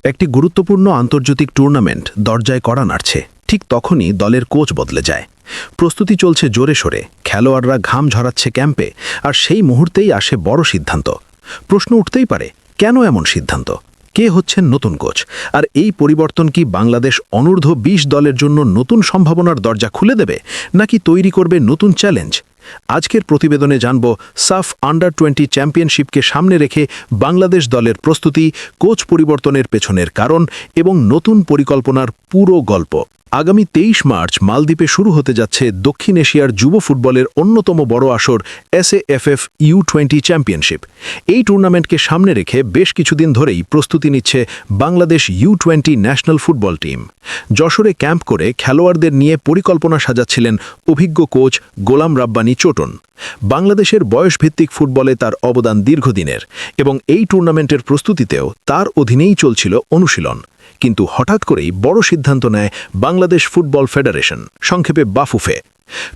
একটি গুরুত্বপূর্ণ আন্তর্জাতিক টুর্নামেন্ট দরজায় কড়া নাড়ছে। ঠিক তখনই দলের কোচ বদলে যায়। প্রস্তুতি চলছে জোরে সোরে, খেলোয়াড়রা ঘাম ঝরাচ্ছে ক্যাম্পে, আর সেই মুহূর্তেই আসে বড় সিদ্ধান্ত। প্রশ্ন উঠতেই পারে, কেন এমন সিদ্ধান্ত? কে হচ্ছেন নতুন কোচ? আর এই পরিবর্তন কি বাংলাদেশ অনূর্ধ্ব ২০ দলের জন্য নতুন সম্ভাবনার দরজা খুলে দেবে, নাকি তৈরি করবে নতুন চ্যালেঞ্জ? আজকের প্রতিবেদনে জানব সাফ আন্ডার-20 চ্যাম্পিয়নশিপকে সামনে রেখে বাংলাদেশ দলের প্রস্তুতি, কোচ পরিবর্তনের পেছনের কারণ এবং নতুন পরিকল্পনার পুরো গল্প। আগামী ২৩ মার্চ মালদ্বীপে শুরু হতে যাচ্ছে দক্ষিণ এশিয়ার যুব ফুটবলের অন্যতম বড় আসর SAFF U20 চ্যাম্পিয়নশিপ। এই টুর্নামেন্টকে সামনে রেখে বেশ কিছুদিন ধরেই প্রস্তুতি নিচ্ছে Bangladesh U20 national football team. যশোরে ক্যাম্প করে খেলোয়াড়দের নিয়ে পরিকল্পনা সাজাচ্ছিলেন অভিজ্ঞ কোচ গোলাম রাব্বানী চোটন। বাংলাদেশের বয়সভিত্তিক ফুটবলে তার অবদান দীর্ঘদিনের এবং এই টুর্নামেন্টের প্রস্তুতিতেও তার অধীনেই চলছিল অনুশীলন। কিন্তু হঠাৎ করেই বড় সিদ্ধান্ত নেয় বাংলাদেশ ফুটবল ফেডারেশন, সংক্ষেপে বাফুফে।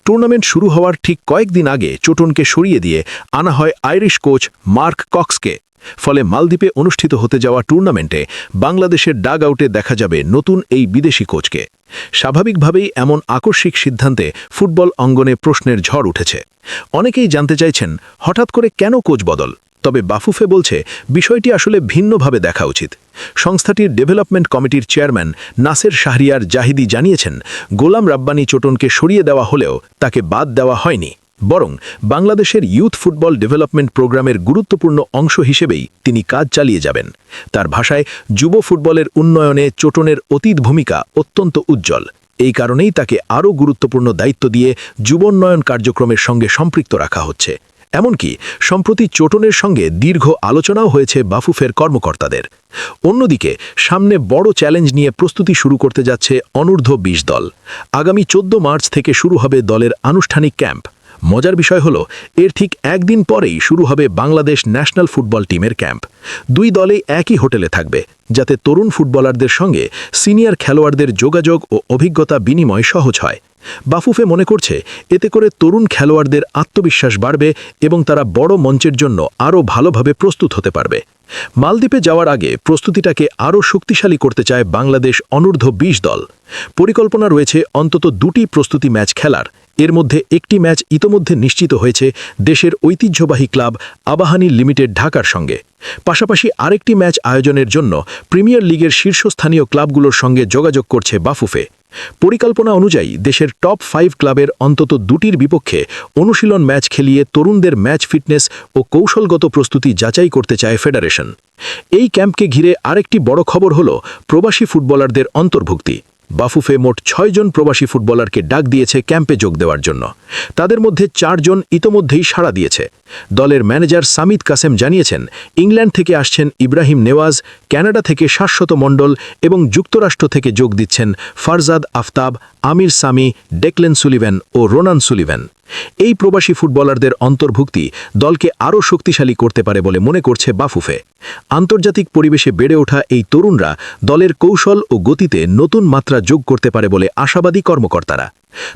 টুর্নামেন্ট শুরু হওয়ার ঠিক কয়েকদিন আগে চোটনকে সরিয়ে দিয়ে আনা হয় আইরিশ কোচ মার্ক কক্সকে। ফলে মালদ্বীপে অনুষ্ঠিত হতে যাওয়া টুর্নামেন্টে বাংলাদেশের ডাগ আউটে দেখা যাবে নতুন এই বিদেশি কোচকে। স্বাভাবিকভাবেই এমন আকস্মিক সিদ্ধান্তে ফুটবল অঙ্গনে প্রশ্নের ঝড় উঠেছে। অনেকেই জানতে চাইছেন, হঠাৎ করে কেন কোচ বদল? তবে বাফুফে বলছে, বিষয়টি আসলে ভিন্নভাবে দেখা উচিত। সংস্থাটির ডেভেলপমেন্ট কমিটির চেয়ারম্যান নাসের শাহরিয়ার জাহিদি জানিয়েছেন, গোলাম রাব্বানী চোটনকে সরিয়ে দেওয়া হলেও তাকে বাদ দেওয়া হয়নি, বরং বাংলাদেশের ইউথ ফুটবল ডেভেলপমেন্ট প্রোগ্রামের গুরুত্বপূর্ণ অংশ হিসেবেই তিনি কাজ চালিয়ে যাবেন। তার ভাষায়, যুব ফুটবলের উন্নয়নে চোটনের অতীত ভূমিকা অত্যন্ত উজ্জ্বল। এই কারণেই তাকে আরও গুরুত্বপূর্ণ দায়িত্ব দিয়ে যুবোন্নয়ন কার্যক্রমের সঙ্গে সম্পৃক্ত রাখা হচ্ছে। এমনকি সম্প্রতি চোটনের সঙ্গে দীর্ঘ আলোচনাও হয়েছে বাফুফের কর্মকর্তাদের। অন্যদিকে সামনে বড় চ্যালেঞ্জ নিয়ে প্রস্তুতি শুরু করতে যাচ্ছে অনূর্ধ্ব ২০ দল। আগামী ১৪ মার্চ থেকে শুরু হবে দলের আনুষ্ঠানিক ক্যাম্প। মজার বিষয় হলো, এর ঠিক একদিন পরেই শুরু হবে বাংলাদেশ ন্যাশনাল ফুটবল টিমের ক্যাম্প। দুই দলেই একই হোটেলে থাকবে, যাতে তরুণ ফুটবলারদের সঙ্গে সিনিয়র খেলোয়াড়দের যোগাযোগ ও অভিজ্ঞতা বিনিময় সহজ হয়। বাফুফে মনে করছে, এতে করে তরুণ খেলোয়াড়দের আত্মবিশ্বাস বাড়বে এবং তারা বড় মঞ্চের জন্য আরও ভালোভাবে প্রস্তুত হতে পারবে। মালদ্বীপে যাওয়ার আগে প্রস্তুতিটাকে আরও শক্তিশালী করতে চায় বাংলাদেশ অনূর্ধ্ব ২০ দল। পরিকল্পনা রয়েছে অন্তত ২টি প্রস্তুতি ম্যাচ খেলার। এর মধ্যে একটি ম্যাচ ইতোমধ্যে নিশ্চিত হয়েছে দেশের ঐতিহ্যবাহী ক্লাব আবাহানী লিমিটেড ঢাকার সঙ্গে। পাশাপাশি আরেকটি ম্যাচ আয়োজনের জন্য প্রিমিয়ার লিগের শীর্ষস্থানীয় ক্লাবগুলোর সঙ্গে যোগাযোগ করছে বাফুফে। পরিকল্পনা অনুযায়ী দেশের টপ 5 ক্লাবের অন্তত ২টির বিপক্ষে অনুশীলন ম্যাচ খেলিয়ে তরুণদের ম্যাচ ফিটনেস ও কৌশলগত প্রস্তুতি যাচাই করতে চায় ফেডারেশন। এই ক্যাম্পকে ঘিরে আরেকটি বড় খবর হল প্রবাসী ফুটবলারদের অন্তর্ভুক্তি। বাফুফে মোট ৬ জন প্রবাসী ফুটবলারকে ডাক দিয়েছে ক্যাম্পে যোগ দেওয়ার জন্য। তাদের মধ্যে ৪ জন ইতোমধ্যেই সাড়া দিয়েছে। দলের ম্যানেজার সামিদ কাসেম জানিয়েছেন, ইংল্যান্ড থেকে আসছেন ইব্রাহিম নেওয়াজ, কানাডা থেকে শাশ্বত মণ্ডল এবং যুক্তরাষ্ট্র থেকে যোগ দিচ্ছেন ফারজাদ আফতাব, আমির সামি, ডেকলেন সুলিভেন ও রোনান সুলিভেন। এই প্রবাসী ফুটবলারদের অন্তর্ভুক্তি দলকে আরও শক্তিশালী করতে পারে বলে মনে করছে বাফুফে। আন্তর্জাতিক পরিবেশে বেড়ে ওঠা এই তরুণরা দলের কৌশল ও গতিতে নতুন মাত্রা যোগ করতে পারে বলে আশাবাদী কর্মকর্তারা।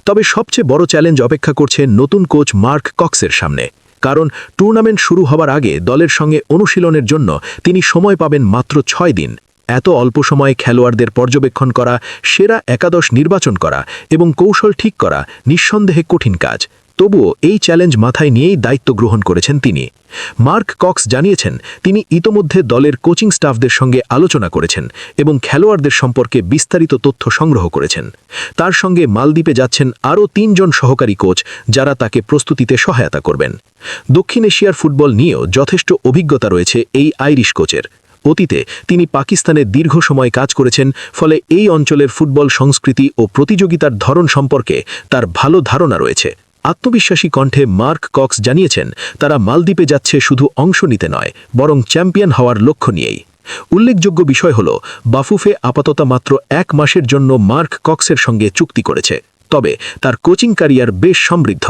তবে সবচেয়ে বড় চ্যালেঞ্জ অপেক্ষা করছে নতুন কোচ মার্ক কক্সের সামনে। কারণ টুর্নামেন্ট শুরু হওয়ার আগে দলের সঙ্গে অনুশীলনের জন্য তিনি সময় পাবেন মাত্র ৬ দিন। এত অল্প সময়ে খেলোয়াড়দের পর্যবেক্ষণ করা, সেরা একাদশ নির্বাচন করা এবং কৌশল ঠিক করা নিঃসন্দেহে কঠিন কাজ। তবুও এই চ্যালেঞ্জ মাথায় নিয়েই দায়িত্ব গ্রহণ করেছেন তিনি। মার্ক কক্স জানিয়েছেন, তিনি ইতোমধ্যে দলের কোচিং স্টাফদের সঙ্গে আলোচনা করেছেন এবং খেলোয়াড়দের সম্পর্কে বিস্তারিত তথ্য সংগ্রহ করেছেন। তার সঙ্গে মালদ্বীপে যাচ্ছেন আরও ৩ জন সহকারী কোচ, যারা তাকে প্রস্তুতিতে সহায়তা করবেন। দক্ষিণ এশিয়ার ফুটবল নিয়েও যথেষ্ট অভিজ্ঞতা রয়েছে এই আইরিশ কোচের। অতীতে তিনি পাকিস্তানে দীর্ঘ সময় কাজ করেছেন, ফলে এই অঞ্চলের ফুটবল সংস্কৃতি ও প্রতিযোগিতার ধরন সম্পর্কে তার ভালো ধারণা রয়েছে। আত্মবিশ্বাসী কণ্ঠে মার্ক কক্স জানিয়েছেন, তারা মালদ্বীপে যাচ্ছে শুধু অংশ নিতে নয়, বরং চ্যাম্পিয়ন হওয়ার লক্ষ্য নিয়েই। উল্লেখযোগ্য বিষয় হল, বাফুফে আপাতত মাত্র ১ মাসের জন্য মার্ক কক্সের সঙ্গে চুক্তি করেছে। তবে তার কোচিং ক্যারিয়ার বেশ সমৃদ্ধ।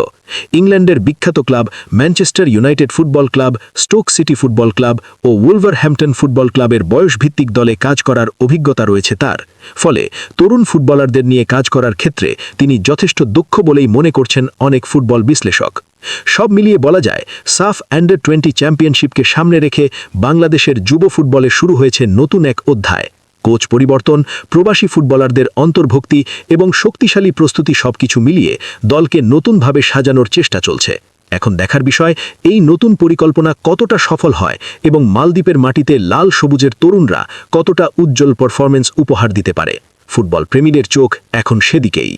ইংল্যান্ডের বিখ্যাত club Manchester United football club, Stoke City football club ও ওলভারহ্যাম্পটন ফুটবল ক্লাবের বয়সভিত্তিক দলে কাজ করার অভিজ্ঞতা রয়েছে তার। ফলে তরুণ ফুটবলারদের নিয়ে কাজ করার ক্ষেত্রে তিনি যথেষ্ট দক্ষ বলেই মনে করছেন অনেক ফুটবল বিশ্লেষক। সব মিলিয়ে বলা যায়, সাফ আন্ডার-20 চ্যাম্পিয়নশিপকে সামনে রেখে বাংলাদেশের যুব ফুটবলে শুরু হয়েছে নতুন এক অধ্যায়। কোচ পরিবর্তন, প্রবাসী ফুটবলারদের অন্তর্ভুক্তি এবং শক্তিশালী প্রস্তুতি সবকিছু মিলিয়ে দলকে নতুনভাবে সাজানোর চেষ্টা চলছে। এখন দেখার বিষয় এই নতুন পরিকল্পনা কতটা সফল হয় এবং মালদ্বীপের মাটিতে লাল সবুজের তরুণরা কতটা উজ্জ্বল পারফরম্যান্স উপহার দিতে পারে। ফুটবল প্রেমীদের চোখ এখন সেদিকেই।